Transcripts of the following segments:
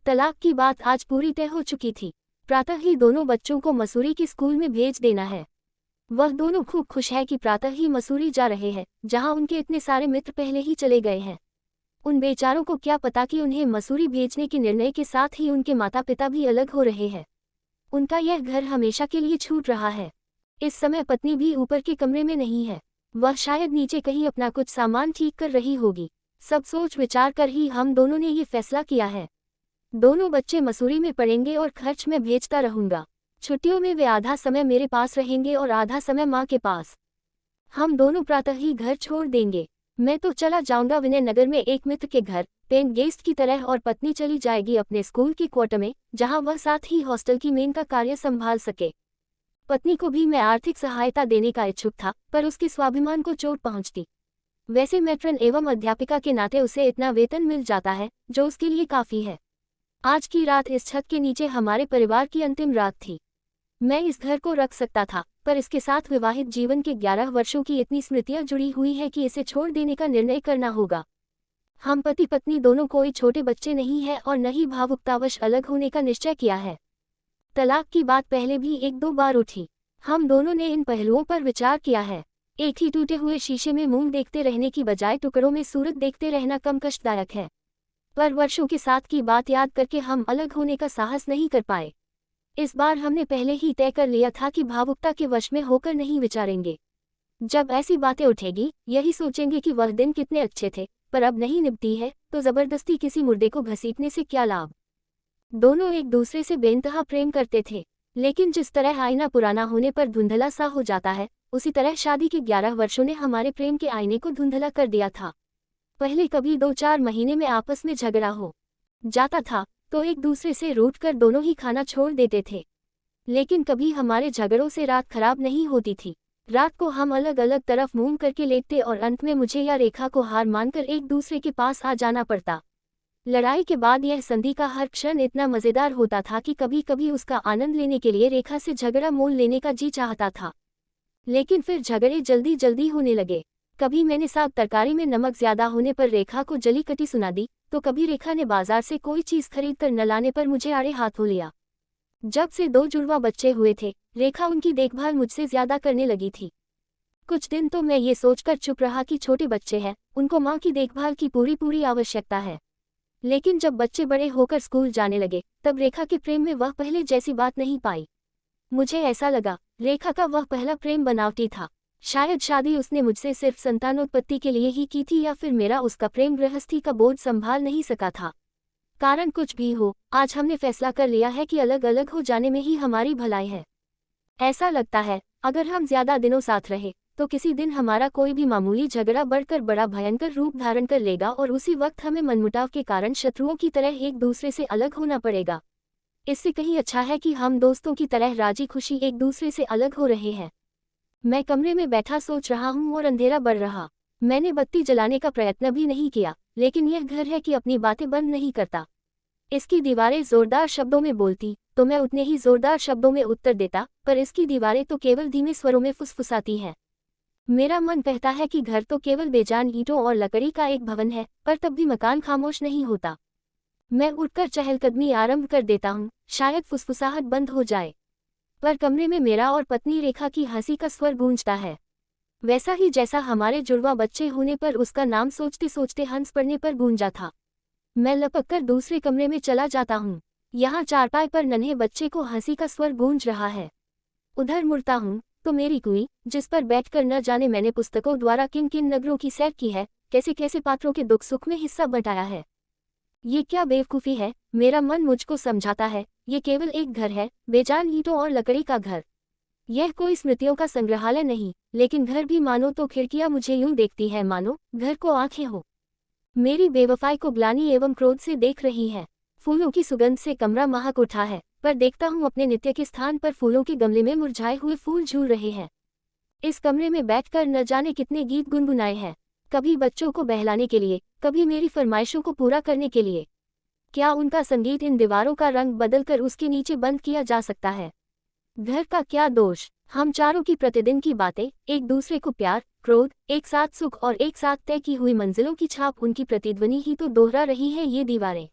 तलाक की बात आज पूरी तय हो चुकी थी। प्रातः ही दोनों बच्चों को मसूरी के स्कूल में भेज देना है। वह दोनों खूब खुश है कि प्रातः ही मसूरी जा रहे हैं, जहां उनके इतने सारे मित्र पहले ही चले गए हैं। उन बेचारों को क्या पता कि उन्हें मसूरी भेजने के निर्णय के साथ ही उनके माता पिता भी अलग हो रहे हैं। उनका यह घर हमेशा के लिए छूट रहा है। इस समय पत्नी भी ऊपर के कमरे में नहीं है, वह शायद नीचे कहीं अपना कुछ सामान ठीक कर रही होगी। सब सोच विचार कर ही हम दोनों ने ये फैसला किया है। दोनों बच्चे मसूरी में पढ़ेंगे और खर्च मैं भेजता रहूंगा। छुट्टियों में वे आधा समय मेरे पास रहेंगे और आधा समय माँ के पास। हम दोनों प्रातः ही घर छोड़ देंगे। मैं तो चला जाऊंगा विनय नगर में एक मित्र के घर पेन गेस्ट की तरह, और पत्नी चली जाएगी अपने स्कूल की क्वार्टर में, जहां वह साथ ही हॉस्टल की मेन का कार्य संभाल सके। पत्नी को भी मैं आर्थिक सहायता देने का इच्छुक था, पर उसके स्वाभिमान को चोट पहुंचती। वैसे मैट्रन एवं अध्यापिका के नाते उसे इतना वेतन मिल जाता है जो उसके लिए काफी है। आज की रात इस छत के नीचे हमारे परिवार की अंतिम रात थी। मैं इस घर को रख सकता था, पर इसके साथ विवाहित जीवन के 11 वर्षों की इतनी स्मृतियां जुड़ी हुई है कि इसे छोड़ देने का निर्णय करना होगा। हम पति पत्नी दोनों कोई छोटे बच्चे नहीं हैं और न ही भावुकतावश अलग होने का निश्चय किया है। तलाक की बात पहले भी 1-2 बार उठी। हम दोनों ने इन पहलुओं पर विचार किया है। एक ही टूटे हुए शीशे में मूंग देखते रहने की बजाय टुकड़ों में सूरत देखते रहना कम कष्टदायक है। पर वर्षों के साथ की बात याद करके हम अलग होने का साहस नहीं कर पाए। इस बार हमने पहले ही तय कर लिया था कि भावुकता के वश में होकर नहीं विचारेंगे। जब ऐसी बातें उठेगी यही सोचेंगे कि वह दिन कितने अच्छे थे, पर अब नहीं निभती है तो जबरदस्ती किसी मुर्दे को घसीटने से क्या लाभ। दोनों एक दूसरे से बेइंतहा प्रेम करते थे, लेकिन जिस तरह आईना पुराना होने पर धुंधला सा हो जाता है, उसी तरह शादी के 11 वर्षों ने हमारे प्रेम के आईने को धुंधला कर दिया था। पहले कभी 2-4 महीने में आपस में झगड़ा हो जाता था तो एक दूसरे से रूठ कर दोनों ही खाना छोड़ देते थे, लेकिन कभी हमारे झगड़ों से रात खराब नहीं होती थी। रात को हम अलग अलग तरफ मुंह करके लेटते और अंत में मुझे या रेखा को हार मानकर एक दूसरे के पास आ जाना पड़ता। लड़ाई के बाद यह संधि का हर क्षण इतना मज़ेदार होता था कि कभी कभी उसका आनंद लेने के लिए रेखा से झगड़ा मोल लेने का जी चाहता था, लेकिन फिर झगड़े जल्दी जल्दी होने लगे। कभी मैंने साग तरकारी में नमक ज्यादा होने पर रेखा को जली कटी सुना दी, तो कभी रेखा ने बाजार से कोई चीज खरीद कर न लाने पर मुझे आड़े हाथों लिया। जब से 2 जुड़वा बच्चे हुए थे, रेखा उनकी देखभाल मुझसे ज्यादा करने लगी थी। कुछ दिन तो मैं ये सोचकर चुप रहा कि छोटे बच्चे हैं, उनको माँ की देखभाल की पूरी आवश्यकता है। लेकिन जब बच्चे बड़े होकर स्कूल जाने लगे, तब रेखा के प्रेम में वह पहले जैसी बात नहीं पाई। मुझे ऐसा लगा रेखा का वह पहला प्रेम बनावटी था। शायद शादी उसने मुझसे सिर्फ संतानोत्पत्ति के लिए ही की थी, या फिर मेरा उसका प्रेम गृहस्थी का बोझ संभाल नहीं सका था। कारण कुछ भी हो, आज हमने फैसला कर लिया है कि अलग अलग हो जाने में ही हमारी भलाई है। ऐसा लगता है अगर हम ज्यादा दिनों साथ रहे तो किसी दिन हमारा कोई भी मामूली झगड़ा बढ़कर बड़ा भयंकर रूप धारण कर लेगा और उसी वक्त हमें मनमुटाव के कारण शत्रुओं की तरह एक दूसरे से अलग होना पड़ेगा। इससे कहीं अच्छा है कि हम दोस्तों की तरह राजी खुशी एक दूसरे से अलग हो रहे हैं। मैं कमरे में बैठा सोच रहा हूँ और अंधेरा बढ़ रहा। मैंने बत्ती जलाने का प्रयत्न भी नहीं किया, लेकिन यह घर है कि अपनी बातें बंद नहीं करता। इसकी दीवारें जोरदार शब्दों में बोलती तो मैं उतने ही जोरदार शब्दों में उत्तर देता, पर इसकी दीवारें तो केवल धीमे स्वरों में फुसफुसाती हैं। मेरा मन कहता है कि घर तो केवल बेजान ईंटों और लकड़ी का एक भवन है, पर तब भी मकान खामोश नहीं होता। मैं उठकर चहलकदमी आरंभ कर देता हूँ, शायद फुसफुसाहट बंद हो जाए, पर कमरे में मेरा और पत्नी रेखा की हंसी का स्वर गूंजता है, वैसा ही जैसा हमारे जुड़वा बच्चे होने पर उसका नाम सोचते सोचते हंस पड़ने पर गूंजा था। मैं लपककर दूसरे कमरे में चला जाता हूँ। यहाँ चारपाई पर नन्हे बच्चे को हंसी का स्वर गूंज रहा है। उधर मुड़ता हूँ तो मेरी कुई, जिस पर बैठकर न जाने मैंने पुस्तकों द्वारा किन किन नगरों की सैर की है, कैसे कैसे पात्रों के दुख सुख में हिस्सा बटाया है। ये क्या बेवकूफ़ी है, मेरा मन मुझको समझाता है ये केवल एक घर है, बेजान ईंटों और लकड़ी का घर। यह कोई स्मृतियों का संग्रहालय नहीं, लेकिन घर भी मानो तो खिड़कियां मुझे यूं देखती है मानो घर को आंखें हो। मेरी बेवफाई को ग्लानि एवं क्रोध से देख रही है। फूलों की सुगंध से कमरा महक उठा है, पर देखता हूँ अपने नित्य के स्थान पर फूलों के गमले में मुरझाए हुए फूल झूल रहे हैं। इस कमरे में बैठकर न जाने कितने गीत गुनगुनाए हैं, कभी बच्चों को बहलाने के लिए, कभी मेरी फरमाइशों को पूरा करने के लिए। क्या उनका संगीत इन दीवारों का रंग बदलकर उसके नीचे बंद किया जा सकता है? घर का क्या दोष, हम चारों की प्रतिदिन की बातें, एक दूसरे को प्यार क्रोध, एक साथ सुख और एक साथ तय की हुई मंजिलों की छाप, उनकी प्रतिध्वनि ही तो दोहरा रही है ये दीवारें।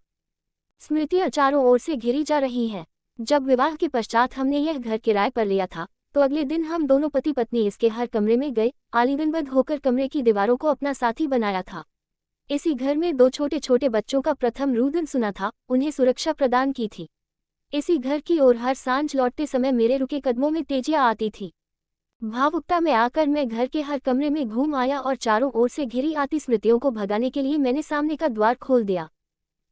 स्मृतियां चारों ओर से घिरी जा रही हैं। जब विवाह के पश्चात हमने यह घर किराए पर लिया था, तो अगले दिन हम दोनों पति पत्नी इसके हर कमरे में गए, आलिंगनबद्ध होकर कमरे की दीवारों को अपना साथी बनाया था। इसी घर में 2 छोटे छोटे बच्चों का प्रथम रुदन सुना था, उन्हें सुरक्षा प्रदान की थी। इसी घर की ओर हर सांझ लौटते समय मेरे रुके कदमों में तेजियां आती थी। भावुकता में आकर मैं घर के हर कमरे में घूम आया और चारों ओर से घिरी आती स्मृतियों को भगाने के लिए मैंने सामने का द्वार खोल दिया।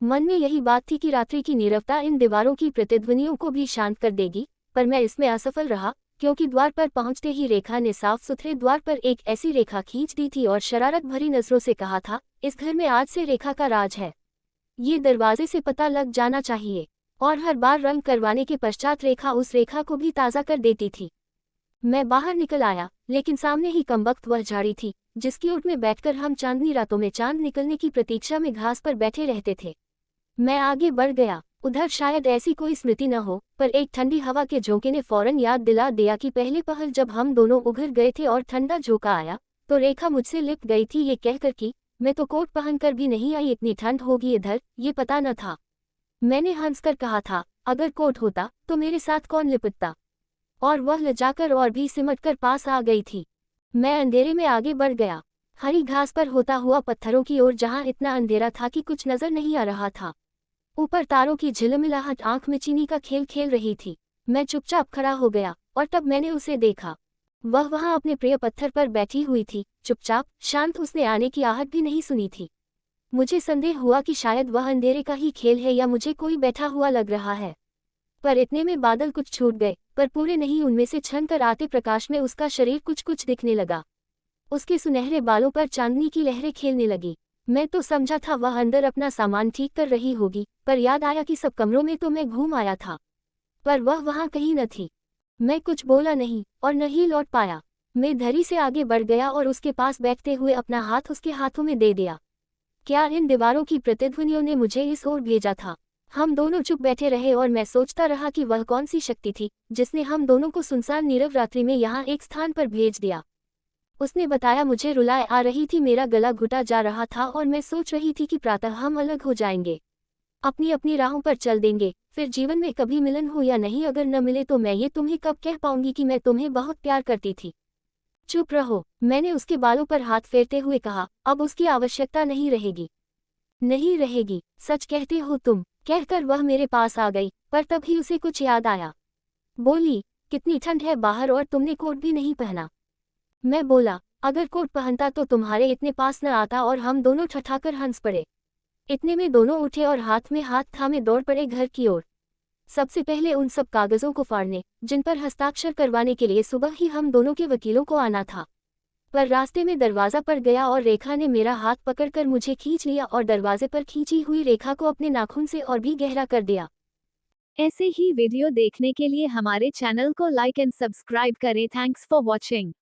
मन में यही बात थी कि रात्रि की नीरवता इन दीवारों की प्रतिध्वनियों को भी शांत कर देगी, पर मैं इसमें असफल रहा, क्योंकि द्वार पर पहुंचते ही रेखा ने साफ सुथरे द्वार पर एक ऐसी रेखा खींच दी थी और शरारत भरी नजरों से कहा था, इस घर में आज से रेखा का राज है। ये दरवाजे से पता लग जाना चाहिए। और हर बार रंग करवाने के पश्चात रेखा उस रेखा को भी ताज़ा कर देती थी। मैं बाहर निकल आया, लेकिन सामने ही कमबख्त वह झाड़ी थी, जिसकी ओट में बैठकर हम चांदनी रातों में चांद निकलने की प्रतीक्षा में घास पर बैठे रहते थे। मैं आगे बढ़ गया। उधर शायद ऐसी कोई स्मृति न हो, पर एक ठंडी हवा के झोंके ने फौरन याद दिला दिया कि पहले पहल जब हम दोनों उघर गए थे और ठंडा झोंका आया, तो रेखा मुझसे लिपट गई थी, ये कहकर कि मैं तो कोट पहनकर भी नहीं आई, इतनी ठंड होगी इधर, ये पता न था। मैंने हंसकर कहा था, अगर कोट होता तो मेरे साथ कौन लिपटता। और वह लजाकर और भी सिमटकर पास आ गई थी। मैं अंधेरे में आगे बढ़ गया, हरी घास पर होता हुआ पत्थरों की ओर, जहां इतना अंधेरा था कि कुछ नजर नहीं आ रहा था। ऊपर तारों की झिलमिलाहट आंख में चीनी का खेल खेल रही थी। मैं चुपचाप खड़ा हो गया और तब मैंने उसे देखा। वह वहां अपने प्रिय पत्थर पर बैठी हुई थी, चुपचाप, शांत। उसने आने की आहट भी नहीं सुनी थी। मुझे संदेह हुआ कि शायद वह अंधेरे का ही खेल है या मुझे कोई बैठा हुआ लग रहा है। पर इतने में बादल कुछ छूट गए, पर पूरे नहीं। उनमें से छन कर आते प्रकाश में उसका शरीर कुछ कुछ दिखने लगा। उसके सुनहरे बालों पर चांदनी की लहरें खेलने लगी। मैं तो समझा था वह अंदर अपना सामान ठीक कर रही होगी, पर याद आया कि सब कमरों में तो मैं घूम आया था, पर वह वहां कहीं न थी। मैं कुछ बोला नहीं और न ही लौट पाया। मैं धरी से आगे बढ़ गया और उसके पास बैठते हुए अपना हाथ उसके हाथों में दे दिया। क्या इन दीवारों की प्रतिध्वनियों ने मुझे इस ओर भेजा था? हम दोनों चुप बैठे रहे और मैं सोचता रहा कि वह कौन सी शक्ति थी जिसने हम दोनों को सुनसान नीरव रात्रि में यहाँ एक स्थान पर भेज दिया। उसने बताया, मुझे रुलाए आ रही थी, मेरा गला घुटा जा रहा था और मैं सोच रही थी कि प्रातः हम अलग हो जाएंगे, अपनी अपनी राहों पर चल देंगे, फिर जीवन में कभी मिलन हो या नहीं, अगर न मिले तो मैं ये तुम्हें कब कह पाऊंगी कि मैं तुम्हें बहुत प्यार करती थी। चुप रहो, मैंने उसके बालों पर हाथ फेरते हुए कहा। अब उसकी आवश्यकता नहीं रहेगी। नहीं रहेगी, सच कहते हो तुम, कहकर वह मेरे पास आ गई, पर तभी उसे कुछ याद आया। बोली, कितनी ठंड है बाहर और तुमने कोट भी नहीं पहना। मैं बोला, अगर कोट पहनता तो तुम्हारे इतने पास न आता और हम दोनों ठठाकर हंस पड़े। इतने में दोनों उठे और हाथ में हाथ थामे दौड़ पड़े घर की ओर। सबसे पहले उन सब कागजों को फाड़ने, जिन पर हस्ताक्षर करवाने के लिए सुबह ही हम दोनों के वकीलों को आना था। पर रास्ते में दरवाजा पड़ गया और रेखा ने मेरा हाथ पकड़कर मुझे खींच लिया और दरवाजे पर खींची हुई रेखा को अपने नाखून से और भी गहरा कर दिया। ऐसे ही वीडियो देखने के लिए हमारे चैनल को लाइक एंड सब्सक्राइब करें। Thanks for watching.